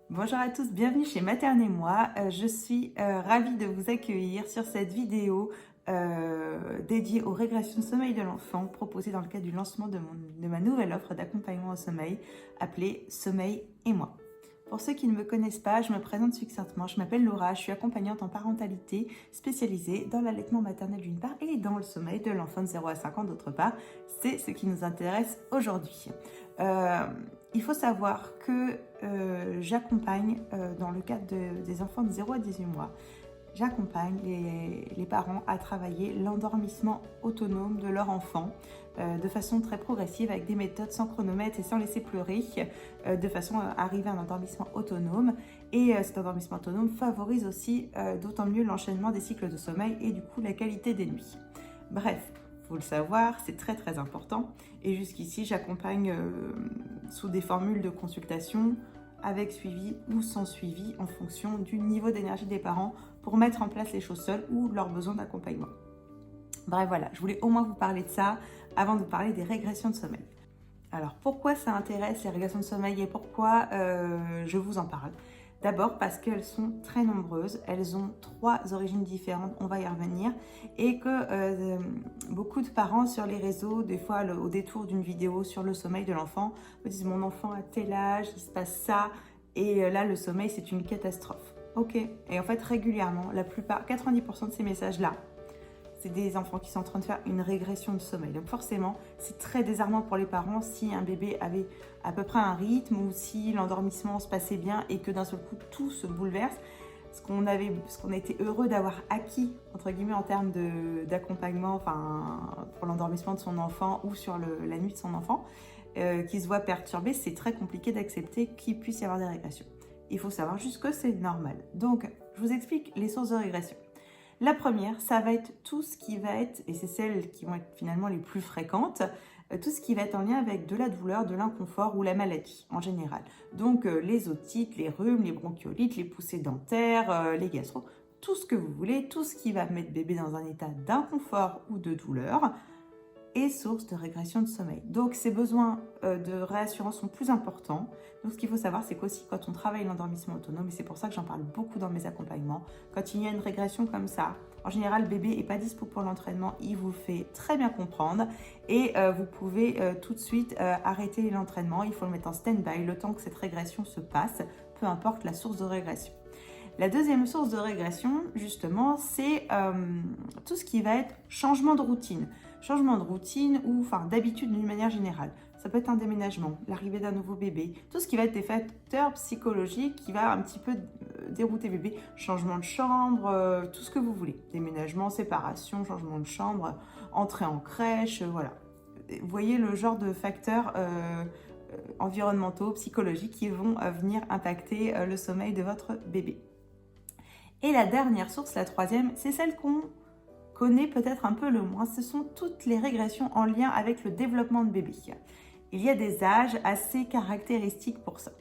Bonjour à tous, bienvenue chez Materne et moi. Je suis ravie de vous accueillir sur cette vidéo dédiée aux régressions de sommeil de l'enfant proposée dans le cadre du lancement de ma nouvelle offre d'accompagnement au sommeil appelée Sommeil et moi. Pour ceux qui ne me connaissent pas, je me présente succinctement. Je m'appelle Laura, je suis accompagnante en parentalité spécialisée dans l'allaitement maternel d'une part et dans le sommeil de l'enfant de 0 à 5 ans d'autre part. C'est ce qui nous intéresse aujourd'hui. Il faut savoir que j'accompagne, dans le cadre des enfants de 0 à 18 mois, j'accompagne les parents à travailler l'endormissement autonome de leur enfant de façon très progressive avec des méthodes sans chronomètre et sans laisser pleurer, de façon à arriver à un endormissement autonome. Et cet endormissement autonome favorise aussi d'autant mieux l'enchaînement des cycles de sommeil et du coup la qualité des nuits. Bref, il faut le savoir, c'est très très important. Et jusqu'ici, j'accompagne sous des formules de consultation avec suivi ou sans suivi en fonction du niveau d'énergie des parents pour mettre en place les choses seuls ou leurs besoins d'accompagnement. Bref, voilà, je voulais au moins vous parler de ça avant de vous parler des régressions de sommeil. Alors, pourquoi ça intéresse les régressions de sommeil et pourquoi je vous en parle? D'abord parce qu'elles sont très nombreuses, elles ont 3 origines différentes, on va y revenir, et que beaucoup de parents sur les réseaux, des fois au détour d'une vidéo sur le sommeil de l'enfant, me disent mon enfant a tel âge, il se passe ça, et là le sommeil c'est une catastrophe. Ok, et en fait régulièrement, la plupart, 90% de ces messages-là, c'est des enfants qui sont en train de faire une régression de sommeil. Donc forcément, c'est très désarmant pour les parents si un bébé avait à peu près un rythme ou si l'endormissement se passait bien et que d'un seul coup, tout se bouleverse. Ce qu'on a été heureux d'avoir acquis, entre guillemets, en termes d'accompagnement pour l'endormissement de son enfant ou sur la nuit de son enfant, qui se voit perturbé, c'est très compliqué d'accepter qu'il puisse y avoir des régressions. Il faut savoir juste que c'est normal. Donc, je vous explique les sources de régression. La première, ça va être tout ce qui va être, et c'est celles qui vont être finalement les plus fréquentes, tout ce qui va être en lien avec de la douleur, de l'inconfort ou la maladie en général. Donc les otites, les rhumes, les bronchiolites, les poussées dentaires, les gastro, tout ce que vous voulez, tout ce qui va mettre bébé dans un état d'inconfort ou de douleur est source de régression de sommeil. Donc ces besoins de réassurance sont plus importants. Donc ce qu'il faut savoir, c'est qu'aussi quand on travaille l'endormissement autonome, et c'est pour ça que j'en parle beaucoup dans mes accompagnements, quand il y a une régression comme ça, en général le bébé n'est pas dispo pour l'entraînement, il vous fait très bien comprendre et vous pouvez tout de suite arrêter l'entraînement, il faut le mettre en stand-by le temps que cette régression se passe, peu importe la source de régression. La deuxième source de régression, justement, c'est tout ce qui va être changement de routine. Changement de routine ou d'habitude d'une manière générale. Ça peut être un déménagement, l'arrivée d'un nouveau bébé, tout ce qui va être des facteurs psychologiques qui va un petit peu dérouter bébé. Changement de chambre, tout ce que vous voulez. Déménagement, séparation, changement de chambre, entrée en crèche, voilà. Vous voyez le genre de facteurs environnementaux, psychologiques qui vont venir impacter le sommeil de votre bébé. Et la dernière source, la troisième, c'est celle qu'on connaît peut-être un peu le moins. Ce sont toutes les régressions en lien avec le développement de bébé. Il y a des âges assez caractéristiques pour ça.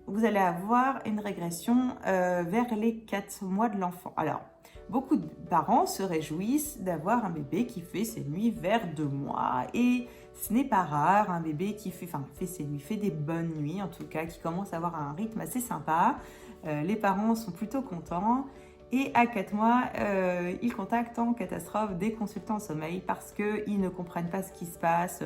Vous allez avoir une régression vers les 4 mois de l'enfant. Alors, beaucoup de parents se réjouissent d'avoir un bébé qui fait ses nuits vers 2 mois. Et ce n'est pas rare, un bébé qui fait ses nuits, fait des bonnes nuits en tout cas, qui commence à avoir un rythme assez sympa. Les parents sont plutôt contents. Et à 4 mois, ils contactent en catastrophe des consultants en sommeil parce qu'ils ne comprennent pas ce qui se passe.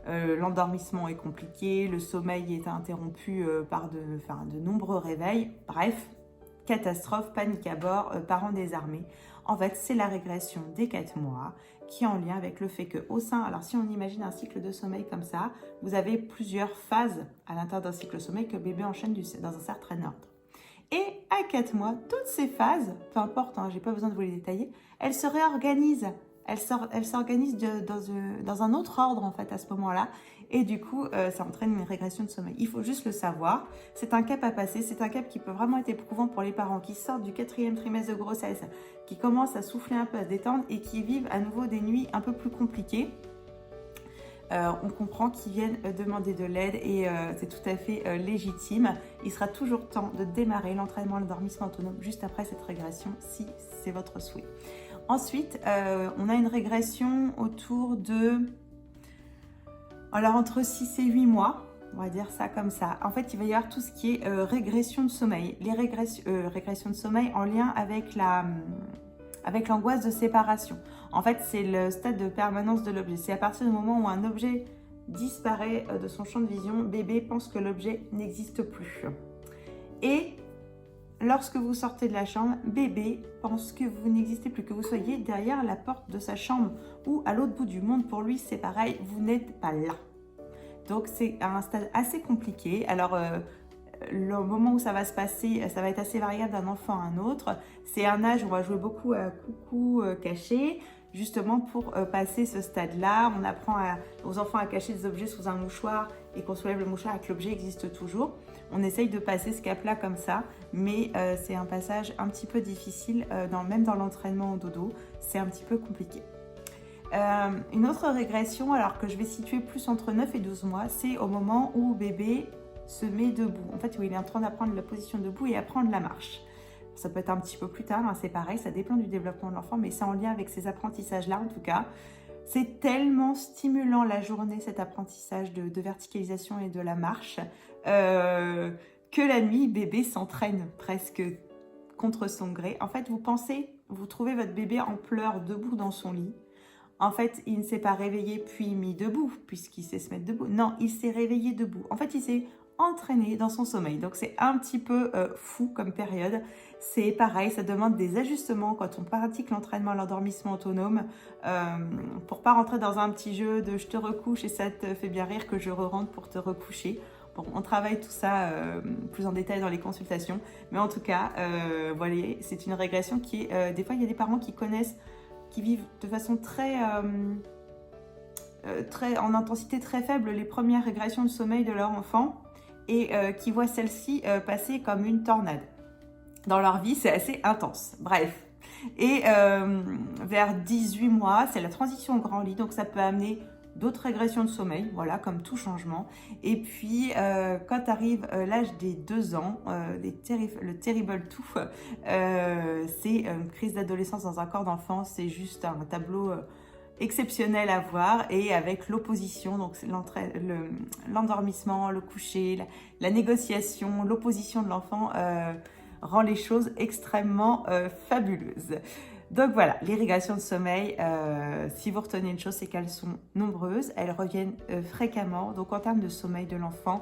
L'endormissement est compliqué, le sommeil est interrompu par de nombreux réveils. Bref, catastrophe, panique à bord, parents désarmés. En fait, c'est la régression des 4 mois qui est en lien avec le fait qu'au sein, alors si on imagine un cycle de sommeil comme ça, vous avez plusieurs phases à l'intérieur d'un cycle de sommeil que le bébé enchaîne dans un certain ordre. Et à 4 mois, toutes ces phases, peu importe, j'ai pas besoin de vous les détailler, elles se réorganisent. Elles s'organisent dans un autre ordre en fait à ce moment-là. Et du coup, ça entraîne une régression de sommeil. Il faut juste le savoir. C'est un cap à passer. C'est un cap qui peut vraiment être éprouvant pour les parents qui sortent du 4e trimestre de grossesse, qui commencent à souffler un peu, à se détendre et qui vivent à nouveau des nuits un peu plus compliquées. On comprend qu'ils viennent demander de l'aide et c'est tout à fait légitime. Il sera toujours temps de démarrer l'entraînement, l'endormissement autonome juste après cette régression si c'est votre souhait. Ensuite, on a une régression autour de... Alors entre 6 et 8 mois, On va dire ça comme ça. En fait, il va y avoir tout ce qui est régression de sommeil. Les régressions de sommeil en lien avec avec l'angoisse de séparation. En fait, c'est le stade de permanence de l'objet. C'est à partir du moment où un objet disparaît de son champ de vision, bébé pense que l'objet n'existe plus. Et lorsque vous sortez de la chambre, bébé pense que vous n'existez plus, que vous soyez derrière la porte de sa chambre ou à l'autre bout du monde. Pour lui, c'est pareil, vous n'êtes pas là. Donc, c'est un stade assez compliqué. Alors, le moment où ça va se passer, ça va être assez variable d'un enfant à un autre. C'est un âge où on va jouer beaucoup à coucou caché, justement pour passer ce stade-là. On apprend aux enfants à cacher des objets sous un mouchoir et qu'on soulève le mouchoir et que l'objet existe toujours. On essaye de passer ce cap-là comme ça, mais c'est un passage un petit peu difficile, même dans l'entraînement au dodo, c'est un petit peu compliqué. Une autre régression, alors que je vais situer plus entre 9 et 12 mois, c'est au moment où bébé se met debout. En fait, où il est en train d'apprendre la position debout et apprendre la marche. Ça peut être un petit peu plus tard, hein, c'est pareil, ça dépend du développement de l'enfant, mais c'est en lien avec ces apprentissages-là en tout cas. C'est tellement stimulant la journée, cet apprentissage de verticalisation et de la marche, que la nuit, bébé s'entraîne presque contre son gré. En fait, vous trouvez votre bébé en pleurs debout dans son lit. En fait, il ne s'est pas réveillé puis mis debout, puisqu'il sait se mettre debout. Non, il s'est réveillé debout. En fait, il s'est entraîné dans son sommeil. Donc, c'est un petit peu fou comme période. C'est pareil, ça demande des ajustements quand on pratique l'entraînement à l'endormissement autonome pour pas rentrer dans un petit jeu de je te recouche et ça te fait bien rire que je re-rentre pour te recoucher. Bon, on travaille tout ça plus en détail dans les consultations. Mais en tout cas, voilà, c'est une régression qui est... des fois, il y a des parents qui vivent de façon en intensité très faible les premières régressions de sommeil de leur enfant et qui voient celle-ci passer comme une tornade. Dans leur vie, c'est assez intense. Bref. Et vers 18 mois, c'est la transition au grand lit, donc ça peut amener d'autres régressions de sommeil, voilà, comme tout changement. Et puis, quand arrive l'âge des 2 ans, le terrible tout, c'est une crise d'adolescence dans un corps d'enfant. C'est juste un tableau exceptionnel à voir et avec l'opposition, donc l'endormissement, le coucher, la négociation, l'opposition de l'enfant rend les choses extrêmement fabuleuses. Donc voilà, les régressions de sommeil, si vous retenez une chose, c'est qu'elles sont nombreuses, elles reviennent fréquemment. Donc en termes de sommeil de l'enfant,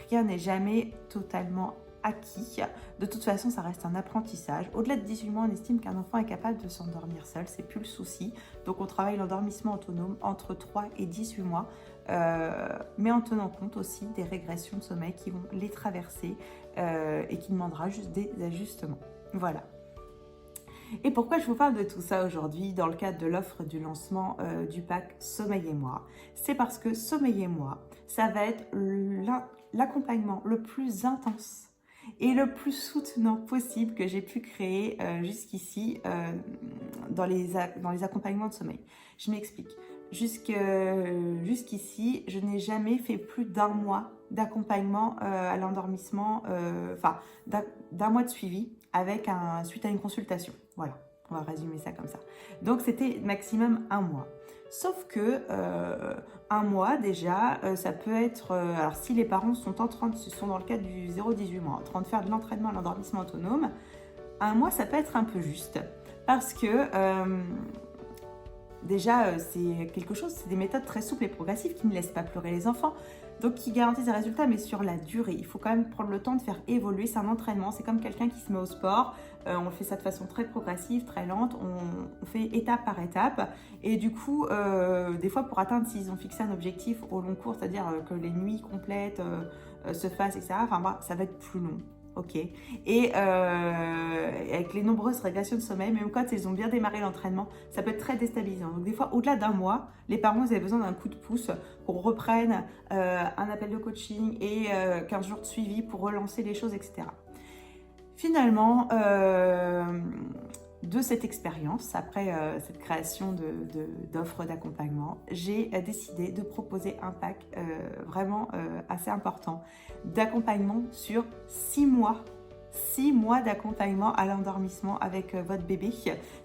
rien n'est jamais totalement acquis. De toute façon, ça reste un apprentissage. Au-delà de 18 mois, on estime qu'un enfant est capable de s'endormir seul, c'est plus le souci. Donc on travaille l'endormissement autonome entre 3 et 18 mois, mais en tenant compte aussi des régressions de sommeil qui vont les traverser et qui demandera juste des ajustements. Voilà. Et pourquoi je vous parle de tout ça aujourd'hui dans le cadre de l'offre du lancement du pack Sommeil et moi? C'est parce que Sommeil et moi, ça va être l'accompagnement le plus intense et le plus soutenant possible que j'ai pu créer jusqu'ici dans les accompagnements de sommeil. Je m'explique. Jusqu'ici, je n'ai jamais fait plus d'1 mois d'accompagnement à l'endormissement, d'un mois de suivi suite à une consultation. Voilà, on va résumer ça comme ça. Donc, c'était maximum 1 mois. Sauf que 1 mois déjà, ça peut être... alors, si les parents sont dans le cadre du 0-18 mois, en train de faire de l'entraînement à l'endormissement autonome, 1 mois, ça peut être un peu juste. Parce que... déjà, c'est des méthodes très souples et progressives qui ne laissent pas pleurer les enfants, donc qui garantissent des résultats, mais sur la durée. Il faut quand même prendre le temps de faire évoluer, c'est un entraînement, c'est comme quelqu'un qui se met au sport, on fait ça de façon très progressive, très lente, on fait étape par étape, et du coup, des fois pour atteindre, s'ils ont fixé un objectif au long cours, c'est-à-dire que les nuits complètes se fassent, etc., ça va être plus long. Ok. Et avec les nombreuses régressions de sommeil, même quand ils ont bien démarré l'entraînement, ça peut être très déstabilisant. Donc des fois, au-delà d'1 mois, les parents avaient besoin d'un coup de pouce pour reprenne un appel de coaching et 15 jours de suivi pour relancer les choses, etc. Finalement, de cette expérience, après cette création d'offres d'accompagnement, j'ai décidé de proposer un pack vraiment assez important d'accompagnement sur 6 mois. 6 mois d'accompagnement à l'endormissement avec votre bébé,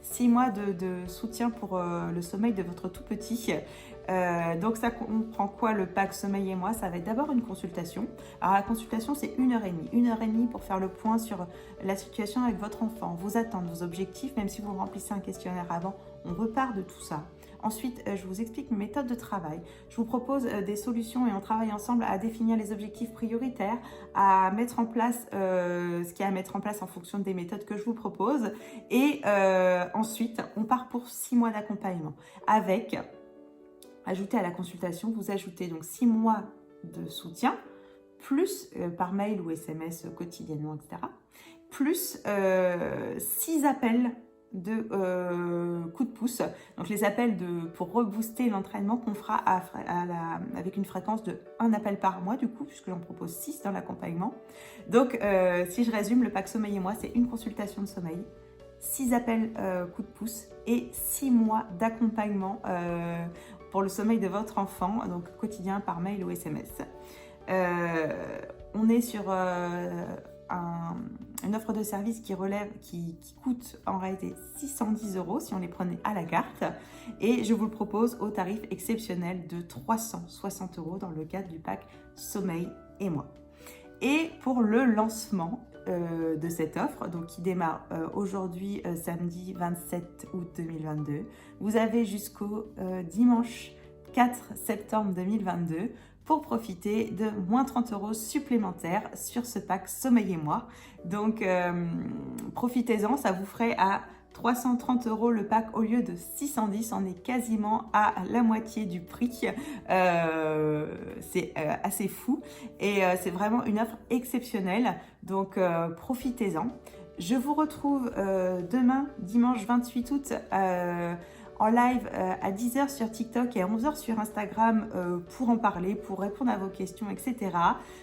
6 mois de soutien pour le sommeil de votre tout petit. Donc ça comprend quoi le pack sommeil et moi? Ça va être d'abord une consultation. Alors la consultation c'est 1h30, 1h30 pour faire le point sur la situation avec votre enfant, vos attentes, vos objectifs, même si vous remplissez un questionnaire avant, on repart de tout ça. Ensuite, je vous explique mes méthodes de travail. Je vous propose des solutions et on travaille ensemble à définir les objectifs prioritaires, à mettre en place ce qu'il y a à mettre en place en fonction des méthodes que je vous propose. Et ensuite, on part pour 6 mois d'accompagnement avec, ajouté à la consultation, vous ajoutez donc 6 mois de soutien, plus par mail ou SMS quotidiennement, etc. Plus 6 appels de coups de pouce, donc les appels pour rebooster l'entraînement qu'on fera avec une fréquence de 1 appel par mois du coup, puisque j'en propose 6 dans l'accompagnement. Donc si je résume, le pack sommeil et moi, c'est une consultation de sommeil, 6 appels coups de pouce et 6 mois d'accompagnement pour le sommeil de votre enfant, donc quotidien par mail ou SMS. On est sur une offre de service qui coûte en réalité 610 € si on les prenait à la carte, et je vous le propose au tarif exceptionnel de 360 € dans le cadre du pack sommeil et moi. Et pour le lancement de cette offre, donc qui démarre aujourd'hui samedi 27 août 2022, vous avez jusqu'au dimanche 4 septembre 2022 pour profiter de moins 30 € supplémentaires sur ce pack sommeil et moi. Donc profitez-en, ça vous ferait à 330 € le pack au lieu de 610, on est quasiment à la moitié du prix. C'est assez fou et c'est vraiment une offre exceptionnelle, donc profitez-en. Je vous retrouve demain, dimanche 28 août, en live à 10 h sur TikTok et à 11 h sur Instagram pour en parler, pour répondre à vos questions, etc.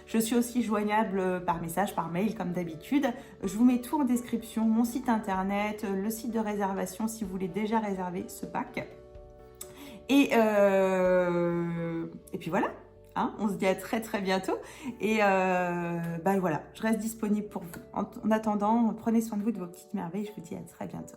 Je suis aussi joignable par message, par mail comme d'habitude. Je vous mets tout en description, mon site internet, le site de réservation si vous voulez déjà réserver ce pack. Et puis voilà, hein, on se dit à très très bientôt. Et voilà, je reste disponible pour vous. En attendant, prenez soin de vous, de vos petites merveilles. Je vous dis à très bientôt.